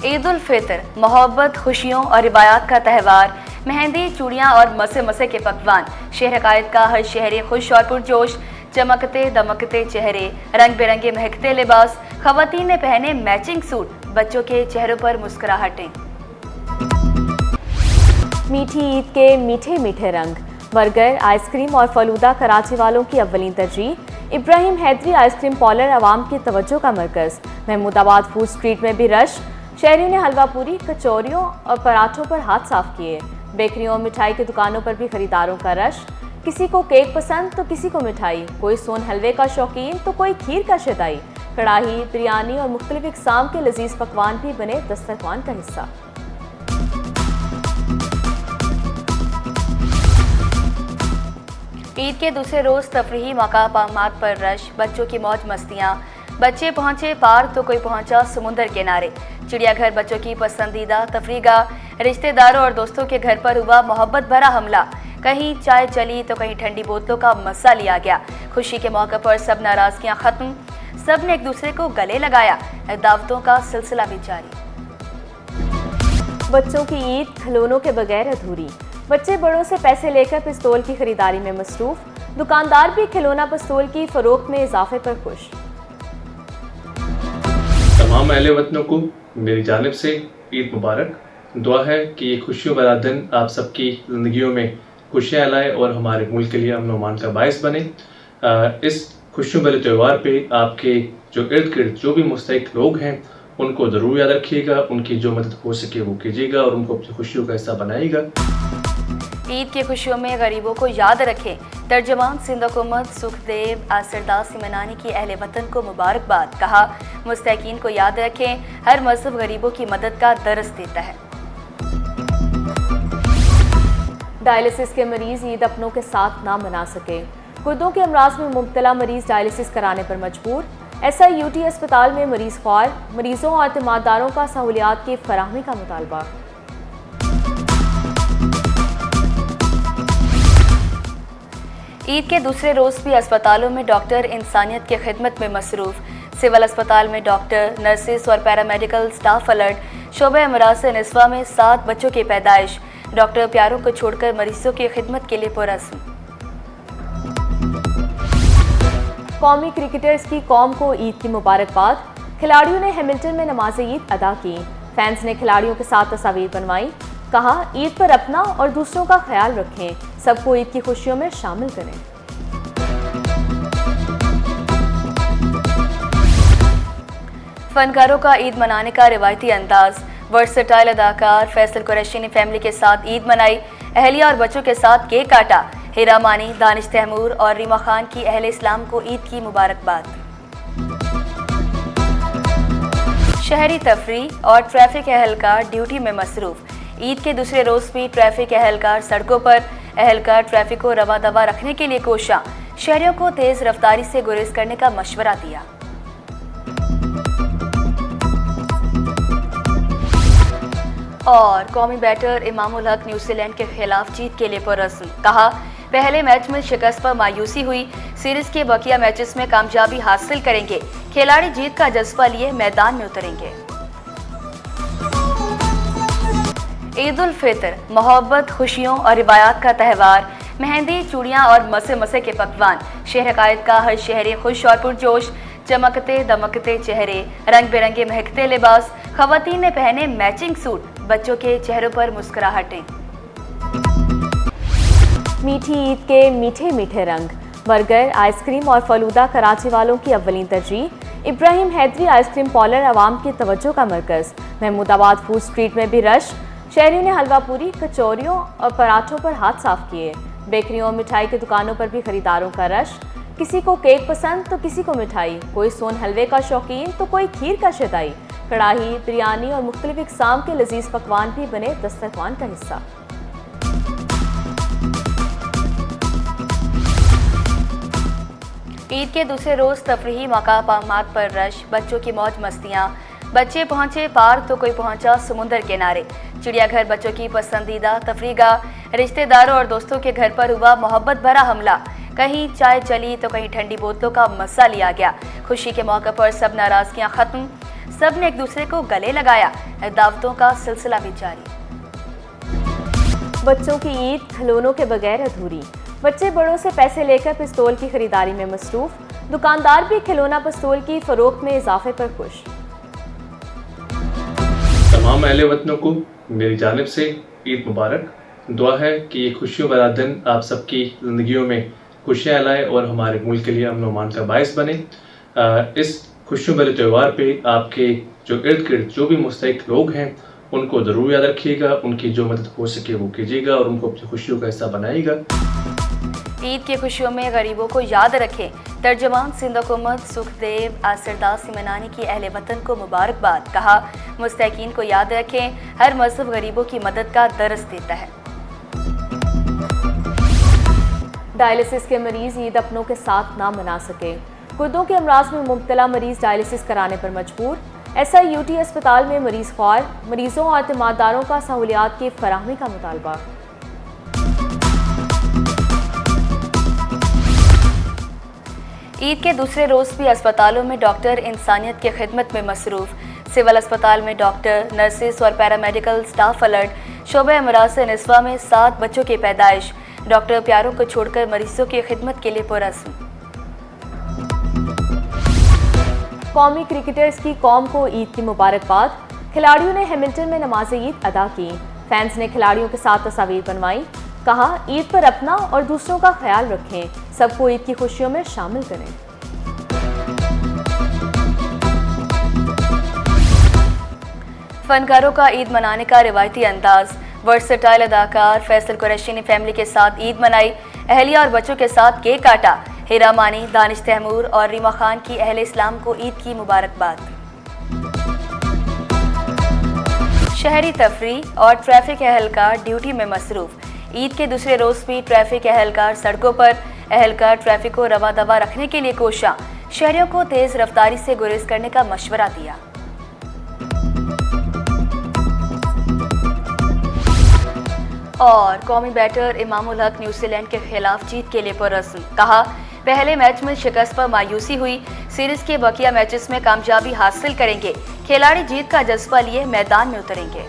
ईद उल फितर मोहब्बत, खुशियों और रिवायात का त्यौहार। मेहंदी, चूड़ियाँ और मसे मसे के पकवान। शहर कायद का हर शहरी खुश और पुरजोश। चमकते दमकते चेहरे, रंग बिरंगे महकते लिबास। खवातीन ने पहने मैचिंग सूट, बच्चों के चेहरों पर मुस्कुराहटें। मीठी ईद के मीठे मीठे रंग। बर्गर, आइसक्रीम और फलूदा कराची वालों की अव्वलीन तरजीह। इब्राहिम हैदरी आइसक्रीम पार्लर आवाम की तवज्जो का मरकज। महमूदाबाद फूड स्ट्रीट में भी रश। शहरियों ने हलवा पूरी, कचौरियों और पराठों पर हाथ साफ किए। बेकरियों और मिठाई की दुकानों पर भी खरीदारों का रश। किसी को केक पसंद तो किसी को मिठाई, कोई सोन हलवे का शौकीन तो कोई खीर का शदाई। कढ़ाई, बिरयानी और मुख्तलिफ इक़साम के लजीज पकवान भी बने दस्तरखान का हिस्सा। ईद के दूसरे रोज तफरीही मकामात पर रश, बच्चों की मौज मस्तियाँ। बच्चे पहुंचे पार्क तो कोई पहुंचा समुंदर किनारे। चिड़ियाघर बच्चों की पसंदीदा तफरीगाह। रिश्तेदारों और दोस्तों के घर पर हुआ मोहब्बत भरा हमला। कहीं चाय चली तो कहीं ठंडी बोतलों का मजा लिया गया। खुशी के मौके पर सब नाराजगियां खत्म, सब ने एक दूसरे को गले लगाया। दावतों का सिलसिला भी जारी। बच्चों की ईद खिलौनों के बगैर अधूरी। बच्चे बड़ों से पैसे लेकर पिस्तौल की खरीदारी में मसरूफ। दुकानदार भी खिलौना पिस्तौल की फरोख्त में इजाफे पर खुश। तमाम अहले वतनों को मेरी जानिब से ईद मुबारक। दुआ है कि ये खुशियों भरा दिन आप सबकी ज़िंदगियों में खुशियाँ लाए और हमारे मुल्क के लिए अमन व अमान का बायस बने। इस खुशियों भरे त्यौहार पे आपके जो इर्द गिर्द जो भी मुस्तहिक लोग हैं उनको ज़रूर याद रखिएगा, उनकी जो मदद हो सके वो कीजिएगा और उनको अपनी खुशियों का हिस्सा बनाइएगा। ईद की खुशियों में गरीबों को याद रखें। तर्जमान सिंध हुकूमत सुखदेव सरदार सिमनानी की अहले वतन को मुबारकबाद। कहा, मुस्तहिकीन को याद रखें, हर मजहब गरीबों की मदद का दरस देता है। डायलिसिस के मरीज ईद अपनों के साथ ना मना सके। गुर्दों के अमराज में मुब्तला मरीज डायलिसिस कराने पर मजबूर। SIUT अस्पताल में मरीज ख्वार, मरीजों और तिमारदारों का सहूलियात की फराहमी का मुतालबा। ईद के दूसरे रोज भी अस्पतालों में डॉक्टर इंसानियत की खिदमत में मसरूफ। सिविल अस्पताल में डॉक्टर, नर्सिस और पैरामेडिकल स्टाफ अलर्ट। शोबे अमराज निस्वा में 7 बच्चों की पैदाइश। डॉक्टर प्यारों को छोड़कर मरीजों की खिदमत के लिए पुरस्म। कौमी क्रिकेटर्स की कौम को ईद की मुबारकबाद। खिलाड़ियों ने हैमिल्टन में नमाज ईद अदा की। फैंस ने खिलाड़ियों के साथ तस्वीर बनवाई। कहा, ईद पर अपना और दूसरों का ख्याल रखें, सबको ईद की खुशियों में शामिल करें। फनकारों का ईद मनाने का रिवायती अंदाज। वर्सटाइल अदाकार फैसल कुरैशी ने फैमिली के साथ ईद मनाई। अहलिया और बच्चों के साथ केक काटा। हीरा मानी, दानिश तैमूर और रीमा खान की अहले इस्लाम को ईद की मुबारकबाद। शहरी तफरी और ट्रैफिक एहलकार ड्यूटी में मसरूफ। ईद के दूसरे रोज भी ट्रैफिक एहलकार सड़कों पर। एहलकार ट्रैफिक को रवा दवा रखने के लिए कोशा। शहरियों को तेज रफ्तारी से गुरेज करने का मशवरा दिया। और कौमी बैटर इमामुल हक न्यूजीलैंड के खिलाफ जीत के लिए पुरस्म। कहा, पहले मैच में शिकस्त पर मायूसी हुई, सीरीज के बकिया मैचेस में कामयाबी हासिल करेंगे। खिलाड़ी जीत का जज्बा लिए मैदान में उतरेंगे। ईद उल फितर मोहब्बत, खुशियों और रिवायात का त्यौहार। मेहंदी, चूड़ियाँ और मसे मसे के पकवान। शहर कायद का हर शहरी खुश और पुरजोश। चमकते दमकते चेहरे, रंग बिरंगे महकते लिबास। खवातीन ने पहने मैचिंग सूट, बच्चों के चेहरों पर मुस्कुराहटें। मीठी ईद के मीठे मीठे रंग। बर्गर, आइसक्रीम और फलूदा कराची वालों की अव्वलीन तरजीह। इब्राहिम हैदरी आइसक्रीम पार्लर आवाम की तवज्जो का मरकज। महमूदाबाद फूड स्ट्रीट में भी रश। शहरियों ने हलवा पूरी, कचौरियों और पराठों पर हाथ साफ किए। बेकरियों और मिठाई की दुकानों पर भी खरीदारों का रश। किसी को केक पसंद तो किसी को मिठाई, कोई सोन हलवे का शौकीन तो कोई खीर का शदाई। कढ़ाई, बिरयानी और मुख्तलिफ इक़साम के लजीज पकवान भी बने दस्तरखान का हिस्सा। ईद के दूसरे रोज तफरीही मकामात पर रश, बच्चों की मौज मस्तियाँ। बच्चे पहुंचे पार्क तो कोई पहुंचा समुंदर किनारे। चिड़ियाघर बच्चों की पसंदीदा तफरीगाह। रिश्तेदारों और दोस्तों के घर पर हुआ मोहब्बत भरा हमला। कहीं चाय चली तो कहीं ठंडी बोतलों का मजा लिया गया। खुशी के मौके पर सब नाराजगियां खत्म, सब ने एक दूसरे को गले लगाया। दावतों का सिलसिला भी जारी। बच्चों की ईद खिलौनों के बगैर अधूरी। बच्चे बड़ों से पैसे लेकर पिस्तौल की खरीदारी में मसरूफ। दुकानदार भी खिलौना पिस्तौल की फरोख्त में इजाफे पर खुश। तमाम अहले वतनों को मेरी जानिब से ईद मुबारक। दुआ है कि ये खुशियों भरा दिन आप सबकी ज़िंदगियों में खुशियाँ लाए और हमारे मुल्क के लिए अमन व अमान का बायस बने। इस खुशियों भरे त्यौहार पे आपके जो इर्द गिर्द जो भी मुस्तहिक लोग हैं उनको ज़रूर याद रखिएगा, उनकी जो मदद हो सके वो कीजिएगा और उनको अपनी खुशियों का हिस्सा बनाइएगा। ईद की खुशियों में गरीबों को याद रखें। तर्जमान सिंध हुकूमत सुखदेव आसरदास सिमनानी की अहले वतन को मुबारकबाद। कहा, मुस्तहिकीन को याद रखें, हर मजहब गरीबों की मदद का दरस देता है। डायलिसिस के मरीज ईद अपनों के साथ ना मना सके। गुर्दों के अमराज में मुब्तला मरीज डायलिसिस कराने पर मजबूर। SIUT अस्पताल में मरीज ख्वार। मरीजों और तिमारदारों का सहूलियात की फराहमी का मुतालबा। ईद के दूसरे रोज भी अस्पतालों में डॉक्टर इंसानियत की खिदमत में मसरूफ। सिविल अस्पताल में डॉक्टर, नर्सिस और पैरामेडिकल स्टाफ अलर्ट। शोबे अमराज निस्वा में 7 बच्चों की पैदाइश। डॉक्टर प्यारों को छोड़कर मरीजों की खिदमत के लिए पुरस्म। कौमी क्रिकेटर्स की कौम को ईद की मुबारकबाद। खिलाड़ियों ने हैमिल्टन में नमाज ईद अदा की। फैंस ने खिलाड़ियों के साथ तस्वीर बनवाई। कहा, ईद पर अपना और दूसरों का ख्याल रखें, सबको ईद की खुशियों में शामिल करें। फनकारों का ईद मनाने का रिवायती अंदाज। वर्सटाइल अदाकार फैसल कुरैशी ने फैमिली के साथ ईद मनाई। अहलिया और बच्चों के साथ केक काटा। हिरा मानी, दानिश तैमूर और रीमा खान की अहले इस्लाम को ईद की मुबारकबाद। शहरी तफरी और ट्रैफिक एहलकार ड्यूटी में मसरूफ। ईद के दूसरे रोज भी ट्रैफिक एहलकार सड़कों पर। एहलकार ट्रैफिक को रवा दवा रखने के लिए कोशा। शहरियों को तेज रफ्तारी से गुरेज करने का मशवरा दिया। और कौमी बैटर इमामुल हक न्यूजीलैंड के खिलाफ जीत के लिए पुरस्म। कहा, पहले मैच में शिकस्त पर मायूसी हुई, सीरीज के बकिया मैचेस में कामयाबी हासिल करेंगे। खिलाड़ी जीत का जज्बा लिए मैदान में उतरेंगे।